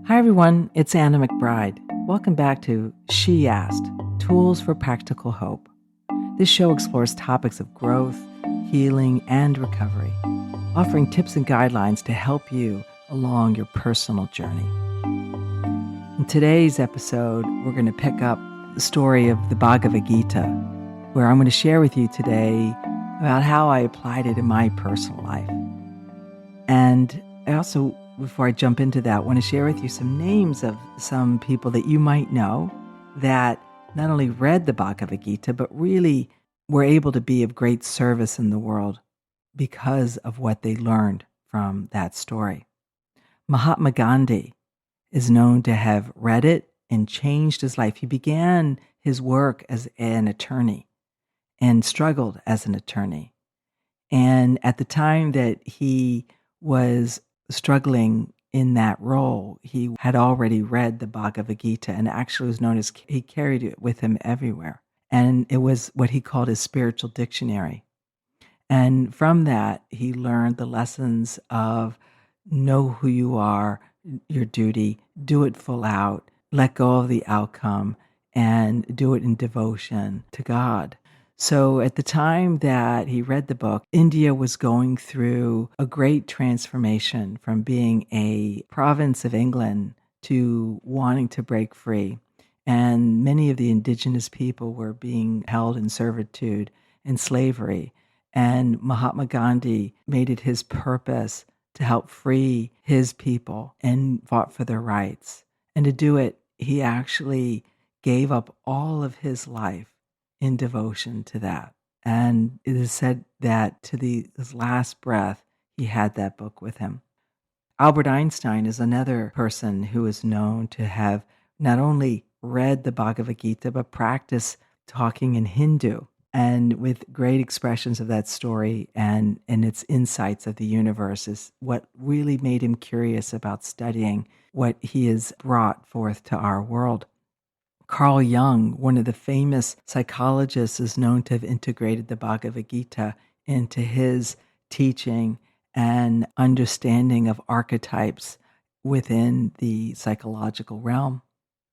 Hi, everyone. It's Anna McBride. Welcome back to She Asked Tools for Practical Hope. This show explores topics of growth, healing, and recovery, offering tips and guidelines to help you along your personal journey. In today's episode, we're going to pick up the story of the Bhagavad Gita, where I'm going to share with you today about how I applied it in my personal life. And I also, before I jump into that, want to share with you some names of some people that you might know that not only read the Bhagavad Gita, but really were able to be of great service in the world because of what they learned from that story. Mahatma Gandhi is known to have read it and changed his life. He began his work as an attorney and struggled as an attorney. And at the time that he was struggling in that role, he had already read the Bhagavad Gita and actually was known as, he carried it with him everywhere. And it was what he called his spiritual dictionary. And from that, he learned the lessons of know who you are, your duty, do it full out, let go of the outcome, and do it in devotion to God. So at the time that he read the book, India was going through a great transformation from being a province of England to wanting to break free. And many of the indigenous people were being held in servitude and slavery. And Mahatma Gandhi made it his purpose to help free his people and fought for their rights. And to do it, he actually gave up all of his life in devotion to that. And it is said that to his last breath, he had that book with him. Albert Einstein is another person who is known to have not only read the Bhagavad Gita, but practiced talking in Hindu, and with great expressions of that story and its insights of the universe is what really made him curious about studying what he has brought forth to our world. Carl Jung, one of the famous psychologists, is known to have integrated the Bhagavad Gita into his teaching and understanding of archetypes within the psychological realm.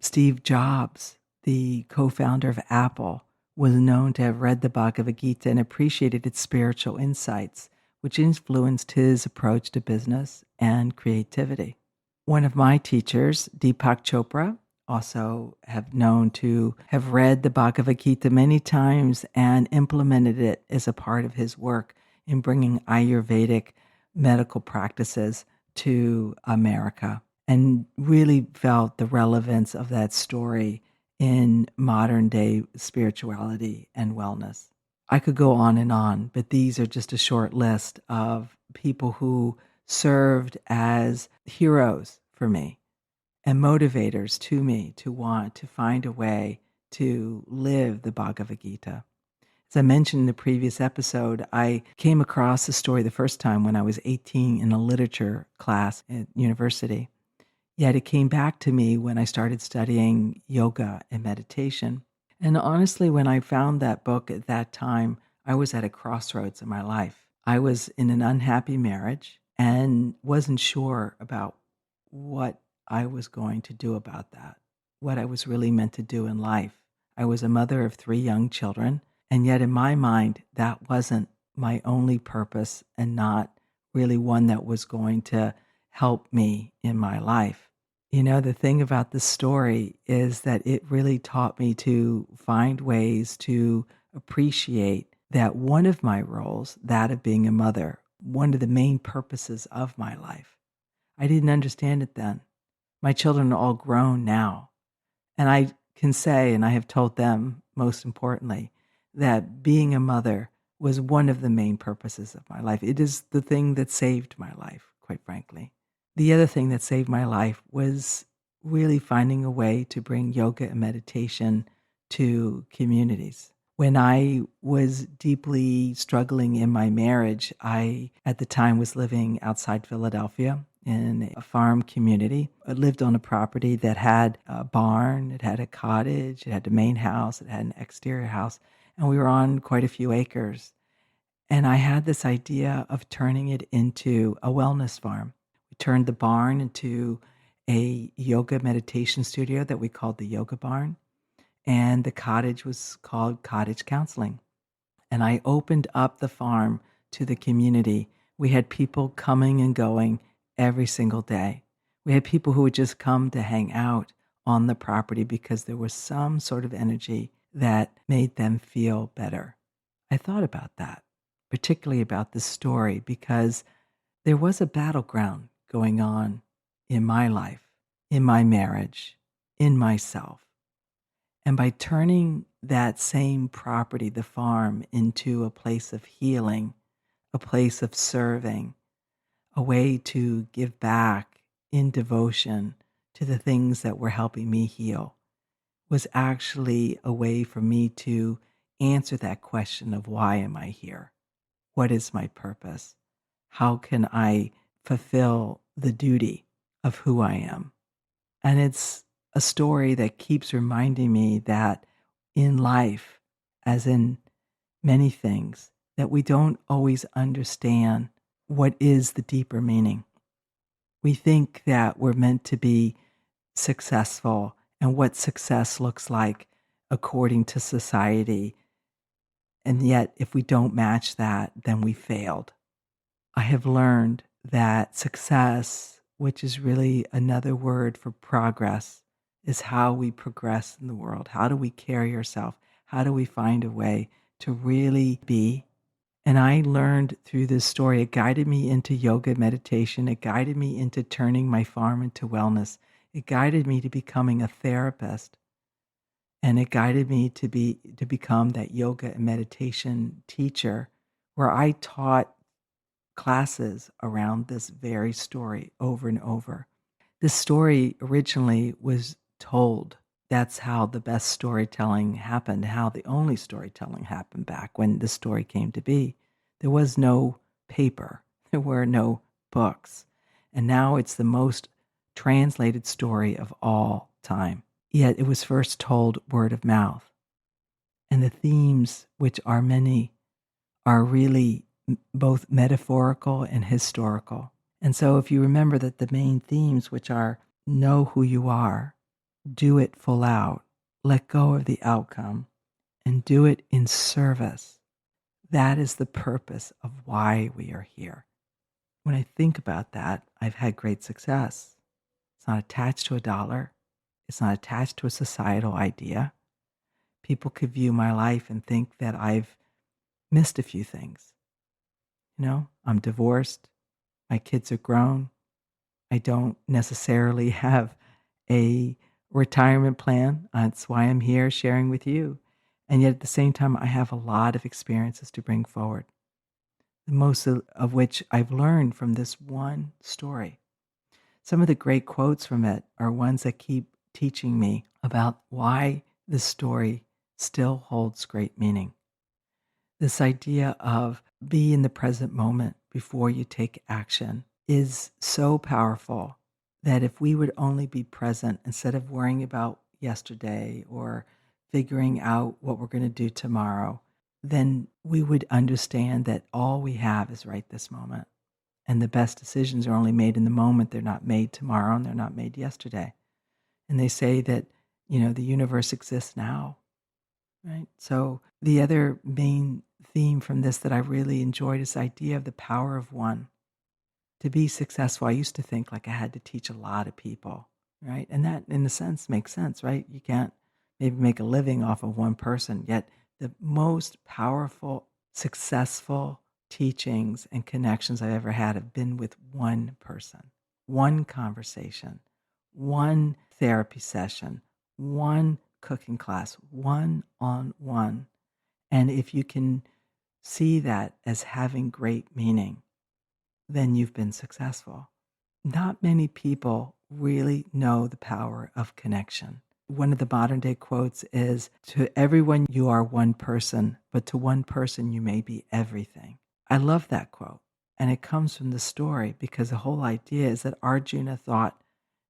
Steve Jobs, the co-founder of Apple, was known to have read the Bhagavad Gita and appreciated its spiritual insights, which influenced his approach to business and creativity. One of my teachers, Deepak Chopra, also have known to have read the Bhagavad Gita many times and implemented it as a part of his work in bringing Ayurvedic medical practices to America, and really felt the relevance of that story in modern day spirituality and wellness. I could go on, but these are just a short list of people who served as heroes for me and motivators to me to want to find a way to live the Bhagavad Gita. As I mentioned in the previous episode, I came across the story the first time when I was 18 in a literature class at university. Yet it came back to me when I started studying yoga and meditation. And honestly, when I found that book at that time, I was at a crossroads in my life. I was in an unhappy marriage and wasn't sure about what I was going to do about that, what I was really meant to do in life. I was a mother of 3 young children, and yet in my mind, that wasn't my only purpose and not really one that was going to help me in my life. You know, the thing about this story is that it really taught me to find ways to appreciate that one of my roles, that of being a mother, one of the main purposes of my life. I didn't understand it then. My children are all grown now. And I can say, and I have told them most importantly, that being a mother was one of the main purposes of my life. It is the thing that saved my life, quite frankly. The other thing that saved my life was really finding a way to bring yoga and meditation to communities. When I was deeply struggling in my marriage, I, at the time, was living outside Philadelphia in a farm community. I lived on a property that had a barn, it had a cottage, it had a main house, it had an exterior house, and we were on quite a few acres. And I had this idea of turning it into a wellness farm. We turned the barn into a yoga meditation studio that we called the Yoga Barn, and the cottage was called Cottage Counseling. And I opened up the farm to the community. We had people coming and going every single day. We had people who would just come to hang out on the property because there was some sort of energy that made them feel better. I thought about that, particularly about this story, because there was a battleground going on in my life, in my marriage, in myself. And by turning that same property, the farm, into a place of healing, a place of serving, a way to give back in devotion to the things that were helping me heal, was actually a way for me to answer that question of why am I here? What is my purpose? How can I fulfill the duty of who I am? And it's a story that keeps reminding me that in life, as in many things, that we don't always understand what is the deeper meaning. We think that we're meant to be successful and what success looks like according to society. And yet, if we don't match that, then we failed. I have learned that success, which is really another word for progress, is how we progress in the world. How do we carry ourselves? How do we find a way to really be? And I learned through this story, it guided me into yoga meditation. It guided me into turning my farm into wellness. It guided me to becoming a therapist. And it guided me to become that yoga and meditation teacher where I taught classes around this very story over and over. This story originally was told. That's how the best storytelling happened, how the only storytelling happened back when the story came to be. There was no paper, there were no books. And now it's the most translated story of all time. Yet it was first told word of mouth. And the themes, which are many, are really both metaphorical and historical. And so if you remember that the main themes, which are know who you are, do it full out, let go of the outcome, and do it in service, that is the purpose of why we are here. When I think about that, I've had great success. It's not attached to a dollar. It's not attached to a societal idea. People could view my life and think that I've missed a few things. I'm divorced. My kids are grown. I don't necessarily have a retirement plan. That's why I'm here sharing with you. And yet at the same time, I have a lot of experiences to bring forward, most of which I've learned from this one story. Some of the great quotes from it are ones that keep teaching me about why this story still holds great meaning. This idea of be in the present moment before you take action is so powerful that if we would only be present instead of worrying about yesterday or figuring out what we're going to do tomorrow, then we would understand that all we have is right this moment. And the best decisions are only made in the moment. They're not made tomorrow and they're not made yesterday. And they say that, the universe exists now. Right. So the other main theme from this that I really enjoyed is the idea of the power of one. To be successful, I used to think like I had to teach a lot of people, right? And that, in a sense, makes sense, right? You can't maybe make a living off of one person. Yet the most powerful, successful teachings and connections I've ever had have been with one person, one conversation, one therapy session, one cooking class, one on one. And if you can see that as having great meaning, then you've been successful. Not many people really know the power of connection. One of the modern day quotes is, to everyone you are one person, but to one person you may be everything. I love that quote. And it comes from the story because the whole idea is that Arjuna thought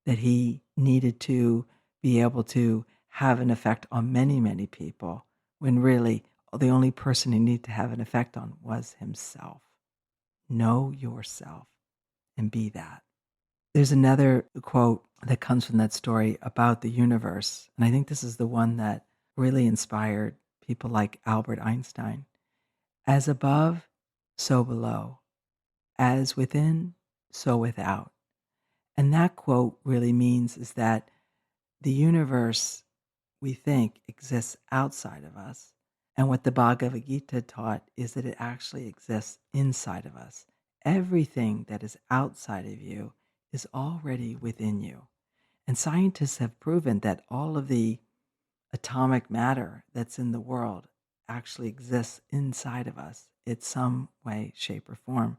that he needed to be able to have an effect on many, many people, when really the only person he needed to have an effect on was himself. Know yourself and be that. There's another quote that comes from that story about the universe, and I think this is the one that really inspired people like Albert Einstein. As above, so below. As within, so without. And that quote really means is that the universe, we think, exists outside of us. And what the Bhagavad Gita taught is that it actually exists inside of us. Everything that is outside of you is already within you. And scientists have proven that all of the atomic matter that's in the world actually exists inside of us in some way, shape, or form.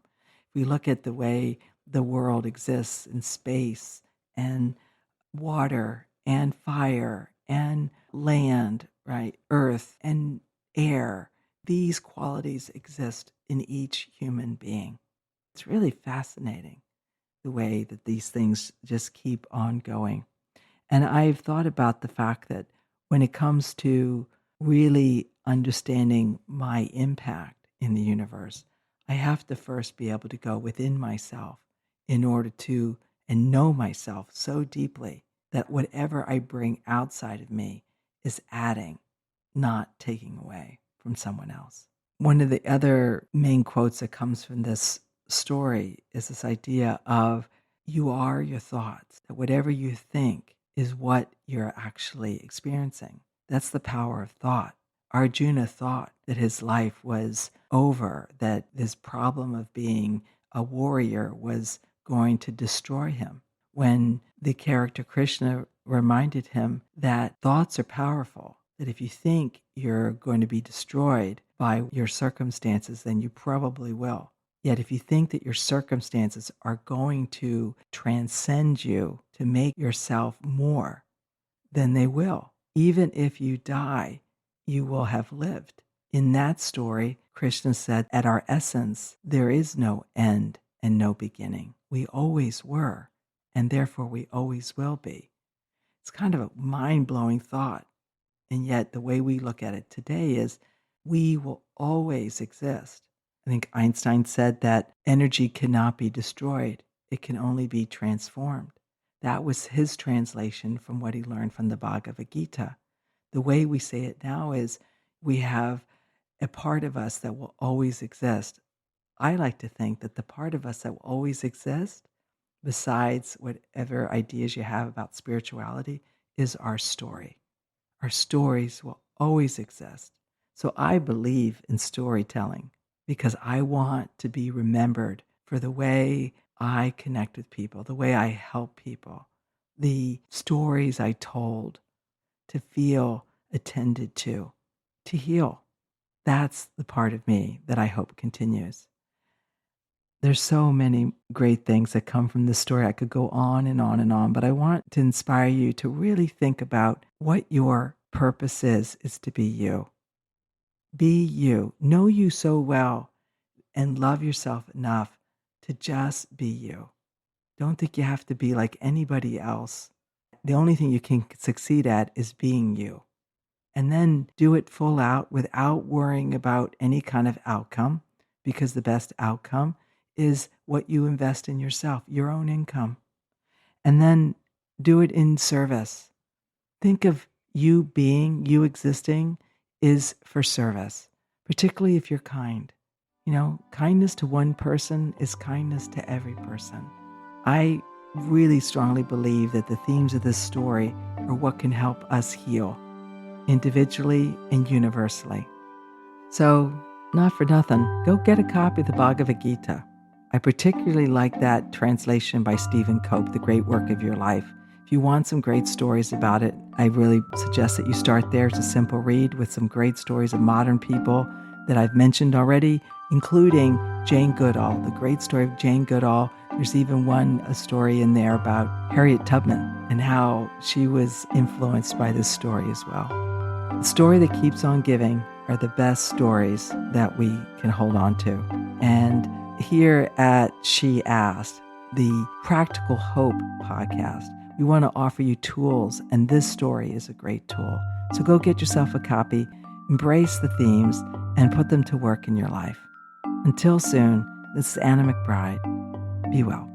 If we look at the way the world exists in space and water and fire and land, right? Earth and air, these qualities exist in each human being. It's really fascinating the way that these things just keep on going. And I've thought about the fact that when it comes to really understanding my impact in the universe, I have to first be able to go within myself in order to and know myself so deeply that whatever I bring outside of me is adding, not taking away from someone else. One of the other main quotes that comes from this story is this idea of you are your thoughts, that whatever you think is what you're actually experiencing. That's the power of thought. Arjuna thought that his life was over, that this problem of being a warrior was going to destroy him, when the character Krishna reminded him that thoughts are powerful, that if you think you're going to be destroyed by your circumstances, then you probably will. Yet if you think that your circumstances are going to transcend you to make yourself more, then they will. Even if you die, you will have lived. In that story, Krishna said, at our essence, there is no end and no beginning. We always were, and therefore we always will be. It's kind of a mind-blowing thought. And yet the way we look at it today is we will always exist. I think Einstein said that energy cannot be destroyed. It can only be transformed. That was his translation from what he learned from the Bhagavad Gita. The way we say it now is we have a part of us that will always exist. I like to think that the part of us that will always exist, besides whatever ideas you have about spirituality, is our story. Our stories will always exist. So I believe in storytelling because I want to be remembered for the way I connect with people, the way I help people, the stories I told, to feel attended to heal. That's the part of me that I hope continues. There's so many great things that come from this story. I could go on and on and on, but I want to inspire you to really think about what your purpose is to be you. Be you. Know you so well and love yourself enough to just be you. Don't think you have to be like anybody else. The only thing you can succeed at is being you. And then do it full out without worrying about any kind of outcome, because the best outcome is what you invest in yourself, your own income. And then do it in service. Think of you being, you existing is for service, particularly if you're kind. You know, kindness to one person is kindness to every person. I really strongly believe that the themes of this story are what can help us heal, individually and universally. So, not for nothing, go get a copy of the Bhagavad Gita. I particularly like that translation by Stephen Cope, The Great Work of Your Life. If you want some great stories about it, I really suggest that you start there. It's a simple read with some great stories of modern people that I've mentioned already, including Jane Goodall, the great story of Jane Goodall. There's even a story in there about Harriet Tubman and how she was influenced by this story as well. The story that keeps on giving are the best stories that we can hold on to. And here at She Asked, the Practical Hope podcast, we want to offer you tools, and this story is a great tool. So go get yourself a copy, embrace the themes, and put them to work in your life. Until soon, this is Anna McBride. Be well.